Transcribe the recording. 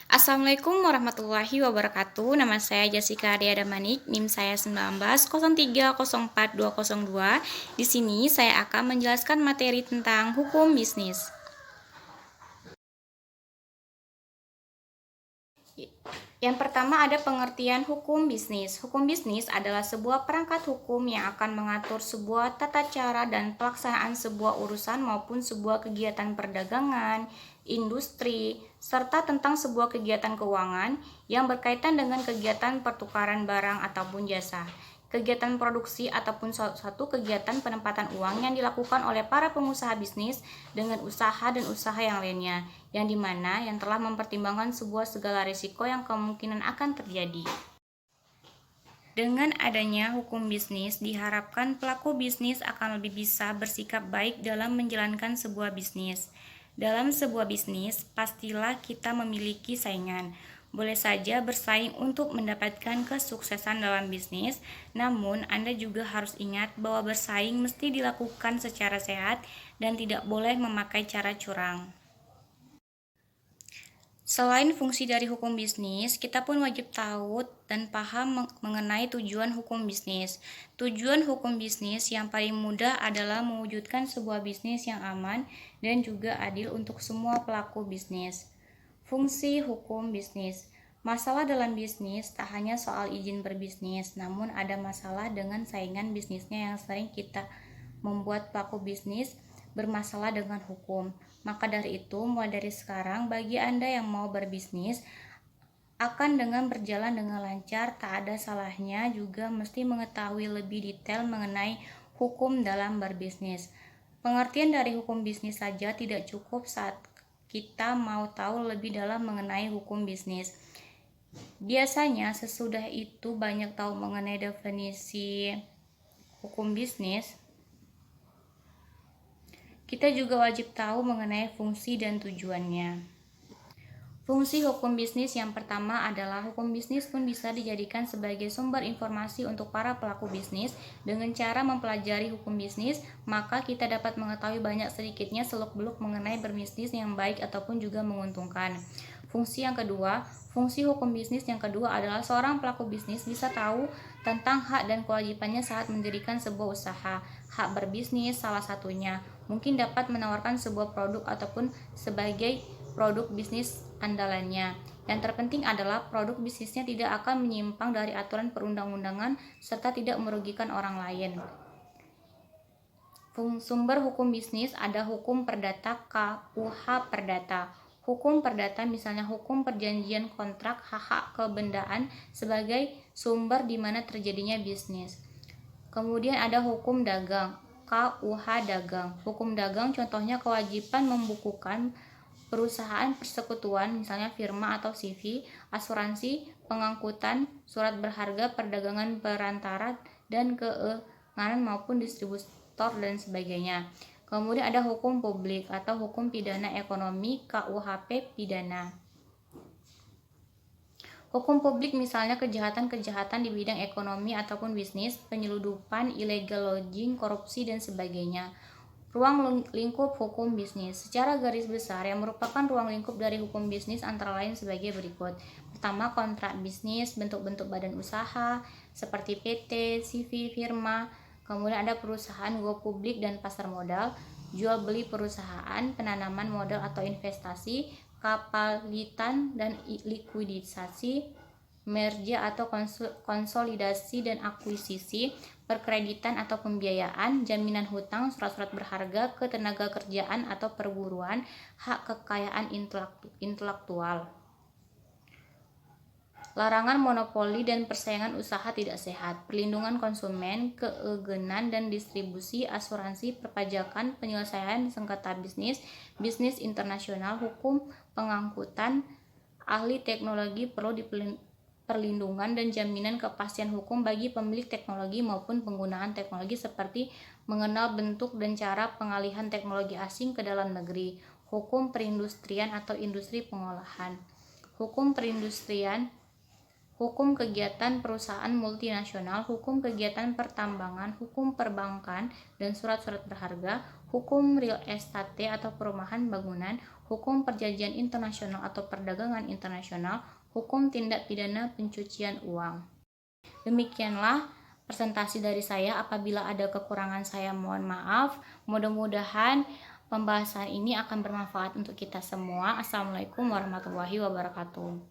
Assalamualaikum warahmatullahi wabarakatuh. Nama saya Jessica Adia Damanik, NIM saya 19030422. Di sini saya akan menjelaskan materi tentang hukum bisnis. Yang pertama ada pengertian hukum bisnis. Hukum bisnis adalah sebuah perangkat hukum yang akan mengatur sebuah tata cara dan pelaksanaan sebuah urusan maupun sebuah kegiatan perdagangan, industri, serta tentang sebuah kegiatan keuangan yang berkaitan dengan kegiatan pertukaran barang ataupun jasa. Kegiatan produksi ataupun suatu kegiatan penempatan uang yang dilakukan oleh para pengusaha bisnis dengan usaha dan usaha yang lainnya, yang dimana yang telah mempertimbangkan sebuah segala risiko yang kemungkinan akan terjadi. Dengan adanya hukum bisnis, diharapkan pelaku bisnis akan lebih bisa bersikap baik dalam menjalankan sebuah bisnis. Dalam sebuah bisnis, pastilah kita memiliki saingan. Boleh saja bersaing untuk mendapatkan kesuksesan dalam bisnis, namun Anda juga harus ingat bahwa bersaing mesti dilakukan secara sehat dan tidak boleh memakai cara curang. Selain fungsi dari hukum bisnis, kita pun wajib tahu dan paham mengenai tujuan hukum bisnis. Tujuan hukum bisnis yang paling mudah adalah mewujudkan sebuah bisnis yang aman dan juga adil untuk semua pelaku bisnis. Fungsi hukum bisnis. Masalah dalam bisnis tak hanya soal izin berbisnis, namun ada masalah dengan saingan bisnisnya yang sering kita membuat pelaku bisnis bermasalah dengan hukum. Maka dari itu, mulai dari sekarang, bagi Anda yang mau berbisnis, akan dengan berjalan dengan lancar, tak ada salahnya juga mesti mengetahui lebih detail mengenai hukum dalam berbisnis. Pengertian dari hukum bisnis saja tidak cukup saat kita mau tahu lebih dalam mengenai hukum bisnis. Biasanya sesudah itu banyak tahu mengenai definisi hukum bisnis, kita juga wajib tahu mengenai fungsi dan tujuannya. Fungsi hukum bisnis yang pertama adalah hukum bisnis pun bisa dijadikan sebagai sumber informasi untuk para pelaku bisnis. Dengan cara mempelajari hukum bisnis, maka kita dapat mengetahui banyak sedikitnya seluk-beluk mengenai berbisnis yang baik ataupun juga menguntungkan. Fungsi hukum bisnis yang kedua adalah seorang pelaku bisnis bisa tahu tentang hak dan kewajibannya saat mendirikan sebuah usaha. Hak berbisnis salah satunya, mungkin dapat menawarkan sebuah produk ataupun sebagai produk bisnis andalannya. Yang terpenting adalah produk bisnisnya tidak akan menyimpang dari aturan perundang-undangan serta tidak merugikan orang lain. Sumber hukum bisnis ada hukum perdata KUH Perdata. Hukum perdata misalnya hukum perjanjian kontrak hak kebendaan sebagai sumber di mana terjadinya bisnis. Kemudian ada hukum dagang KUH Dagang. Hukum dagang contohnya kewajiban membukukan perusahaan persekutuan misalnya firma atau CV, asuransi, pengangkutan, surat berharga, perdagangan perantara, dan keuangan maupun distributor dan sebagainya. Kemudian ada hukum publik atau hukum pidana ekonomi KUHP Pidana. Hukum publik misalnya kejahatan-kejahatan di bidang ekonomi ataupun bisnis, penyeludupan, illegal lodging, korupsi, dan sebagainya. Ruang lingkup hukum bisnis. Secara garis besar yang merupakan ruang lingkup dari hukum bisnis antara lain sebagai berikut. Pertama, kontrak bisnis, bentuk-bentuk badan usaha seperti PT, CV, firma. Kemudian ada perusahaan go publik dan pasar modal, jual beli perusahaan, penanaman modal atau investasi, kapalitan dan likuidisasi, merger atau konsolidasi dan akuisisi, perkreditan atau pembiayaan, jaminan hutang, surat-surat berharga, ketenagakerjaan atau perburuan, hak kekayaan intelektual. Larangan monopoli dan persaingan usaha tidak sehat, perlindungan konsumen, keegenan dan distribusi, asuransi, perpajakan, penyelesaian sengketa bisnis, bisnis internasional, hukum, pengangkutan, ahli teknologi perlu perlindungan dan jaminan kepastian hukum bagi pemilik teknologi maupun penggunaan teknologi seperti mengenal bentuk dan cara pengalihan teknologi asing ke dalam negeri, hukum perindustrian atau industri pengolahan, hukum perindustrian, hukum kegiatan perusahaan multinasional, hukum kegiatan pertambangan, hukum perbankan dan surat-surat berharga, hukum real estate atau perumahan bangunan, hukum perjanjian internasional atau perdagangan internasional, hukum tindak pidana pencucian uang. Demikianlah presentasi dari saya. Apabila ada kekurangan saya mohon maaf. Mudah-mudahan pembahasan ini akan bermanfaat untuk kita semua. Assalamualaikum warahmatullahi wabarakatuh.